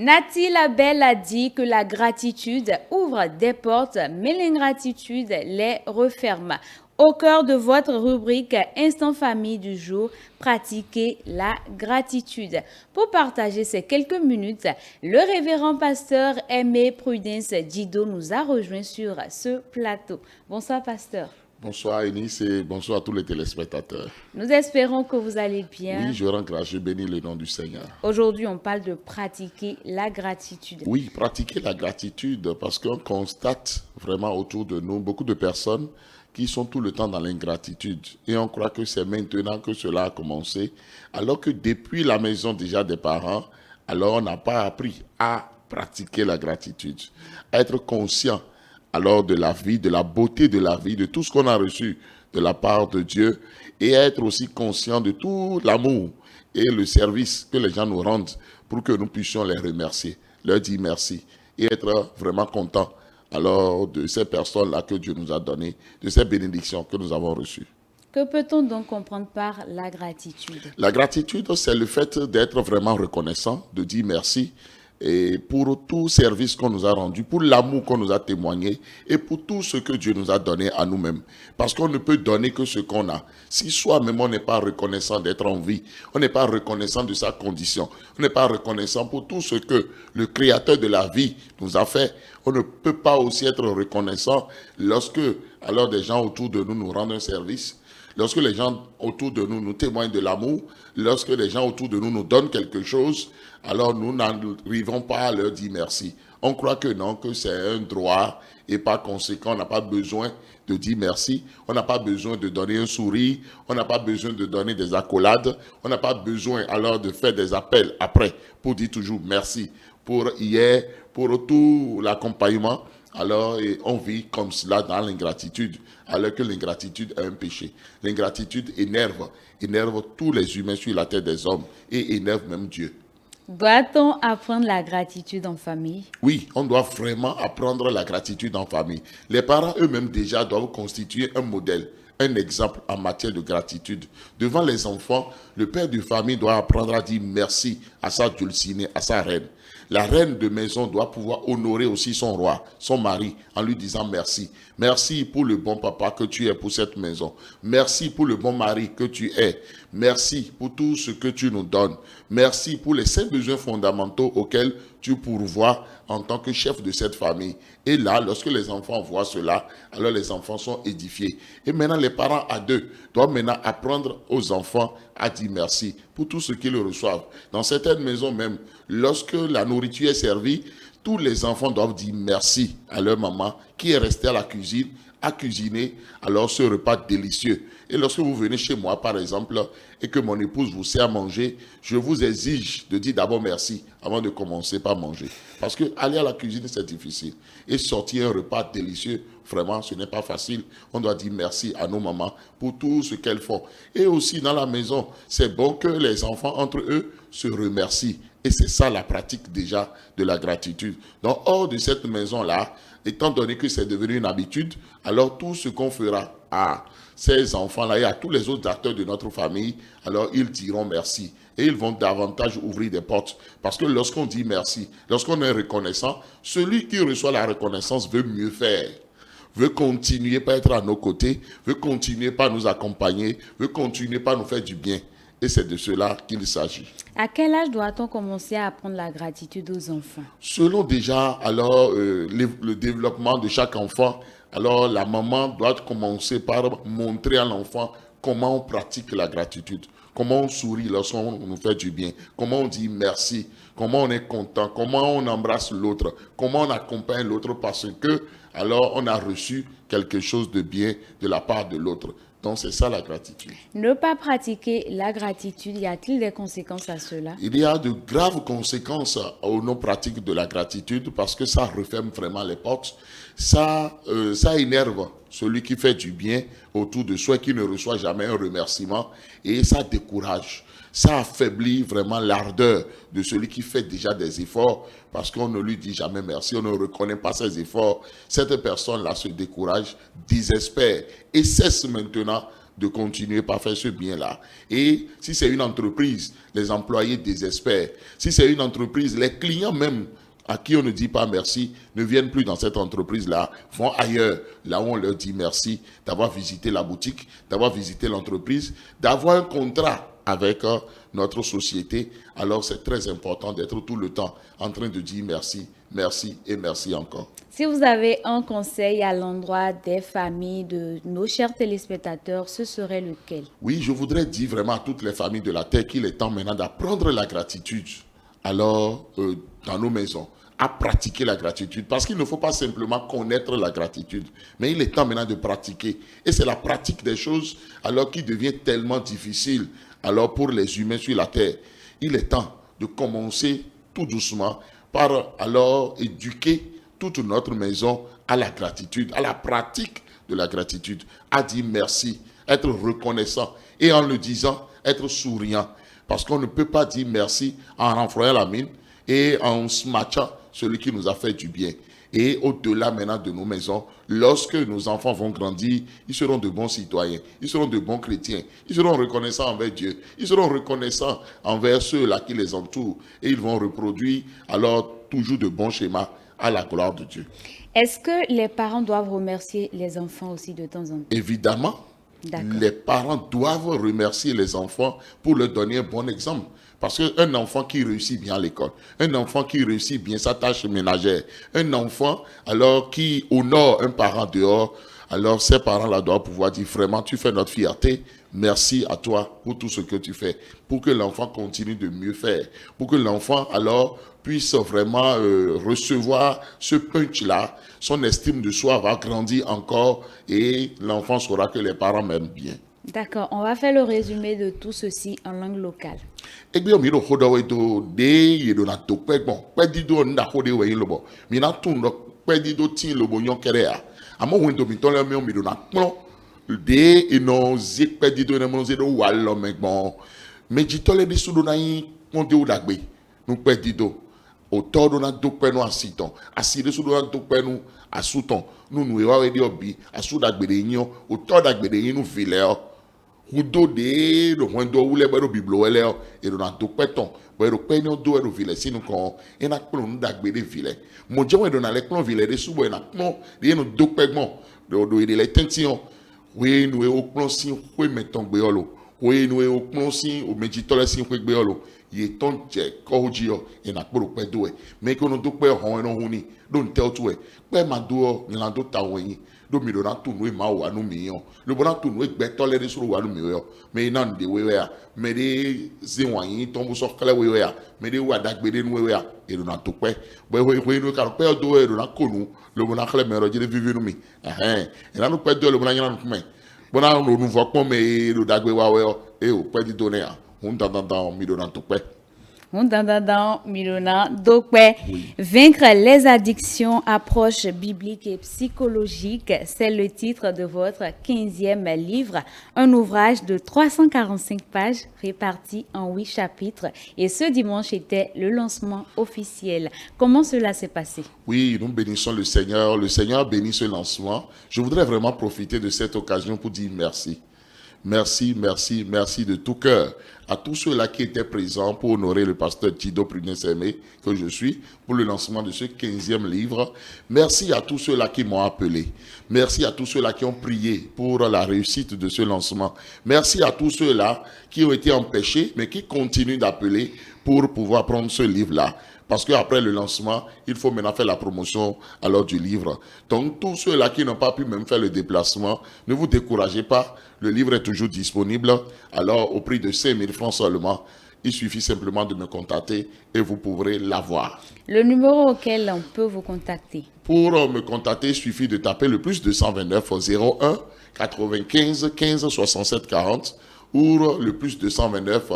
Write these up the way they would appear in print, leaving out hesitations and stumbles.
Nathalie Labelle a dit que la gratitude ouvre des portes, mais l'ingratitude les referme. Au cœur de votre rubrique Instant Famille du jour, pratiquez la gratitude. Pour partager ces quelques minutes, le révérend pasteur Aimé Prudence Dido nous a rejoint sur ce plateau. Bonsoir pasteur. Bonsoir Eunice et bonsoir à tous les téléspectateurs. Nous espérons que vous allez bien. Oui, je rends grâce, je bénis le nom du Seigneur. Aujourd'hui, on parle de pratiquer la gratitude. Oui, pratiquer la gratitude parce qu'on constate vraiment autour de nous beaucoup de personnes qui sont tout le temps dans l'ingratitude. Et on croit que c'est maintenant que cela a commencé, alors que depuis la maison déjà des parents, alors on n'a pas appris à pratiquer la gratitude, à être conscient alors de la vie, de la beauté de la vie, de tout ce qu'on a reçu de la part de Dieu et être aussi conscient de tout l'amour et le service que les gens nous rendent pour que nous puissions les remercier, leur dire merci et être vraiment content alors de ces personnes-là que Dieu nous a données, de ces bénédictions que nous avons reçues. Que peut-on donc comprendre par la gratitude? La gratitude, c'est le fait d'être vraiment reconnaissant, de dire merci et pour tout service qu'on nous a rendu, pour l'amour qu'on nous a témoigné et pour tout ce que Dieu nous a donné à nous-mêmes. Parce qu'on ne peut donner que ce qu'on a. Si soi-même on n'est pas reconnaissant d'être en vie, on n'est pas reconnaissant de sa condition, on n'est pas reconnaissant pour tout ce que le Créateur de la vie nous a fait, on ne peut pas aussi être reconnaissant lorsque alors des gens autour de nous nous rendent un service. Lorsque les gens autour de nous nous témoignent de l'amour, lorsque les gens autour de nous nous donnent quelque chose, alors nous n'arrivons pas à leur dire merci. On croit que non, que c'est un droit et par conséquent, on n'a pas besoin de dire merci. On n'a pas besoin de donner un sourire. On n'a pas besoin de donner des accolades. On n'a pas besoin alors de faire des appels après pour dire toujours merci pour hier, pour tout l'accompagnement. Alors, on vit comme cela dans l'ingratitude, alors que l'ingratitude est un péché. L'ingratitude énerve tous les humains sur la terre des hommes et énerve même Dieu. Doit-on apprendre la gratitude en famille? Oui, on doit vraiment apprendre la gratitude en famille. Les parents eux-mêmes déjà doivent constituer un modèle, un exemple en matière de gratitude. Devant les enfants, le père de famille doit apprendre à dire merci à sa dulcinée, à sa reine. La reine de maison doit pouvoir honorer aussi son roi, son mari, en lui disant merci. Merci pour le bon papa que tu es pour cette maison. Merci pour le bon mari que tu es. Merci pour tout ce que tu nous donnes. Merci pour les 5 besoins fondamentaux auxquels tu pourvois en tant que chef de cette famille. Et là, lorsque les enfants voient cela, alors les enfants sont édifiés. Et maintenant, les parents à deux doivent maintenant apprendre aux enfants à dire merci pour tout ce qu'ils reçoivent. Dans certaines maisons même, lorsque la nourriture est servie, tous les enfants doivent dire merci à leur maman qui est restée à la cuisine, à cuisiner alors ce repas délicieux. Et lorsque vous venez chez moi, par exemple, et que mon épouse vous sert à manger, je vous exige de dire d'abord merci avant de commencer par manger. Parce que aller à la cuisine, c'est difficile. Et sortir un repas délicieux, vraiment, ce n'est pas facile. On doit dire merci à nos mamans pour tout ce qu'elles font. Et aussi dans la maison, c'est bon que les enfants entre eux se remercient. Et c'est ça la pratique déjà de la gratitude. Donc hors de cette maison-là, étant donné que c'est devenu une habitude, alors tout ce qu'on fera à ces enfants-là et à tous les autres acteurs de notre famille, alors ils diront merci. Et ils vont davantage ouvrir des portes. Parce que lorsqu'on dit merci, lorsqu'on est reconnaissant, celui qui reçoit la reconnaissance veut mieux faire, veut continuer par être à nos côtés, veut continuer par nous accompagner, veut continuer par nous faire du bien. Et c'est de cela qu'il s'agit. À quel âge doit-on commencer à apprendre la gratitude aux enfants? Selon déjà alors le développement de chaque enfant, alors la maman doit commencer par montrer à l'enfant comment on pratique la gratitude, comment on sourit lorsqu'on nous fait du bien, comment on dit merci, comment on est content, comment on embrasse l'autre, comment on accompagne l'autre parce que alors on a reçu quelque chose de bien de la part de l'autre. Donc c'est ça la gratitude. Ne pas pratiquer la gratitude, y a-t-il des conséquences à cela? Il y a de graves conséquences aux non-pratiques de la gratitude parce que ça referme vraiment les portes. Ça énerve celui qui fait du bien autour de soi, qui ne reçoit jamais un remerciement et ça décourage. Ça affaiblit vraiment l'ardeur de celui qui fait déjà des efforts parce qu'on ne lui dit jamais merci, on ne reconnaît pas ses efforts. Cette personne-là se décourage, désespère et cesse maintenant de continuer par faire ce bien-là. Et si c'est une entreprise, les employés désespèrent. Si c'est une entreprise, les clients même à qui on ne dit pas merci ne viennent plus dans cette entreprise-là, vont ailleurs, là où on leur dit merci d'avoir visité la boutique, d'avoir visité l'entreprise, d'avoir un contrat avec notre société. Alors c'est très important d'être tout le temps en train de dire merci, merci et merci encore. Si vous avez un conseil à l'endroit des familles de nos chers téléspectateurs, ce serait lequel? Oui, je voudrais dire vraiment à toutes les familles de la terre qu'il est temps maintenant d'apprendre la gratitude. Alors, dans nos maisons, à pratiquer la gratitude. Parce qu'il ne faut pas simplement connaître la gratitude, mais il est temps maintenant de pratiquer. Et c'est la pratique des choses alors qui devient tellement difficile alors pour les humains sur la terre. Il est temps de commencer tout doucement par alors éduquer toute notre maison à la gratitude, à la pratique de la gratitude, à dire merci, être reconnaissant et en le disant, être souriant. Parce qu'on ne peut pas dire merci en renfroyant la mine et en smatchant celui qui nous a fait du bien. Et au-delà maintenant de nos maisons, lorsque nos enfants vont grandir, ils seront de bons citoyens, ils seront de bons chrétiens, ils seront reconnaissants envers Dieu, ils seront reconnaissants envers ceux-là qui les entourent et ils vont reproduire alors toujours de bons schémas à la gloire de Dieu. Est-ce que les parents doivent remercier les enfants aussi de temps en temps? Évidemment, les parents doivent remercier les enfants pour leur donner un bon exemple. Parce qu'un enfant qui réussit bien à l'école, un enfant qui réussit bien sa tâche ménagère, un enfant alors qui honore un parent dehors, alors ces parents-là doivent pouvoir dire vraiment tu fais notre fierté, merci à toi pour tout ce que tu fais, pour que l'enfant continue de mieux faire, pour que l'enfant alors puisse vraiment recevoir ce punch-là, son estime de soi va grandir encore et l'enfant saura que les parents m'aiment bien. D'accord, on va faire le résumé de tout ceci en langue locale. Egbe mi ro khodo we do de ye do na to pe gbon pe di do nda khode we yin lobo mi na tun do pe di do tin lobo yon kere a amo wen do mi ton le mi do na pon de ino zi pe di do na mo zi do wa lo me gbon meji to le di su do na yin pon de o dagbe nu pe di do o to do na do pe nu asiton asire su do na do pe nu asuton nu nu e wa we di obi asu dagbe de yin o to dagbe de yin nu vile o Hudo de do wendo wule bero biblo ele e do na do peton bero pe ni do e do vile sinu kon e na kplo nu dagbe de vile mo je we do na le kplo vile de subo e na kplo de no do pegbon do e de le tention we nu e o kplo sin we meton gbe olo we nu e o kplo sin o meji tole sin we gbe olo ye ton je ko ji o e na kplo pe do e me ko no do pe hon e no huni do ntel to e pe ma do ni la do ta won do mi do na tunu e ma wa nu mi yon lo bo na tunu e gbe tole de suru wa nu mi yo me na nde we ya me de zi wan yin ton bo so kale we ya me de wa dagbe de nu we ya e do na to pe bo we nu ka pe do e do na konu lo bo na kale me ro je de vivi nu mi e na nu pe do lo bo na yan nu me bo na no nu vo pon me do dagbe wa we e o pe di do ne ya hun dan mi do na to pe. Vaincre les addictions, approche biblique et psychologique, c'est le titre de votre 15e livre, un ouvrage de 345 pages réparti en 8 chapitres. Et ce dimanche était le lancement officiel. Comment cela s'est passé? Oui, nous bénissons le Seigneur. Le Seigneur bénit ce lancement. Je voudrais vraiment profiter de cette occasion pour dire merci. Merci, merci, merci de tout cœur à tous ceux-là qui étaient présents pour honorer le pasteur Tido Prunès-Aimé, que je suis, pour le lancement de ce 15e livre. Merci à tous ceux-là qui m'ont appelé. Merci à tous ceux-là qui ont prié pour la réussite de ce lancement. Merci à tous ceux-là qui ont été empêchés, mais qui continuent d'appeler pour pouvoir prendre ce livre-là. Parce qu'après le lancement, il faut maintenant faire la promotion alors du livre. Donc, tous ceux-là qui n'ont pas pu même faire le déplacement, ne vous découragez pas. Le livre est toujours disponible. Alors, au prix de 5 000 francs seulement, il suffit simplement de me contacter et vous pourrez l'avoir. Le numéro auquel on peut vous contacter? Pour me contacter, il suffit de taper le plus 229 01 95 15 67 40 ou le plus 229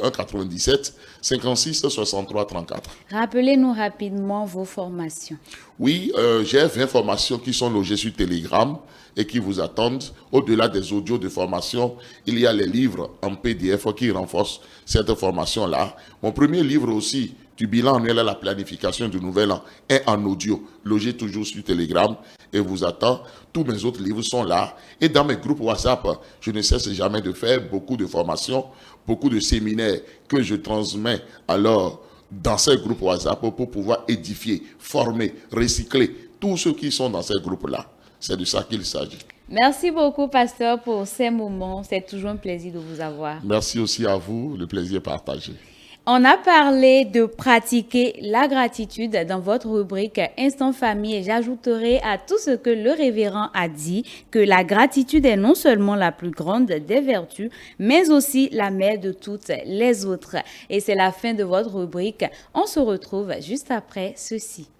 01 97 56 63 34. Rappelez-nous rapidement vos formations. Oui, j'ai 20 formations qui sont logées sur Telegram et qui vous attendent. Au-delà des audios de formation, il y a les livres en PDF qui renforcent cette formation-là. Mon premier livre aussi, du bilan annuel à la planification du nouvel an est en audio, logé toujours sur Telegram et vous attend. Tous mes autres livres sont là. Et dans mes groupes WhatsApp, je ne cesse jamais de faire beaucoup de formations, beaucoup de séminaires que je transmets alors dans ces groupes WhatsApp pour pouvoir édifier, former, recycler tous ceux qui sont dans ces groupes-là. C'est de ça qu'il s'agit. Merci beaucoup, pasteur, pour ces moments. C'est toujours un plaisir de vous avoir. Merci aussi à vous, le plaisir partagé. On a parlé de pratiquer la gratitude dans votre rubrique Instant Famille et j'ajouterai à tout ce que le révérend a dit que la gratitude est non seulement la plus grande des vertus, mais aussi la mère de toutes les autres. Et c'est la fin de votre rubrique. On se retrouve juste après ceci.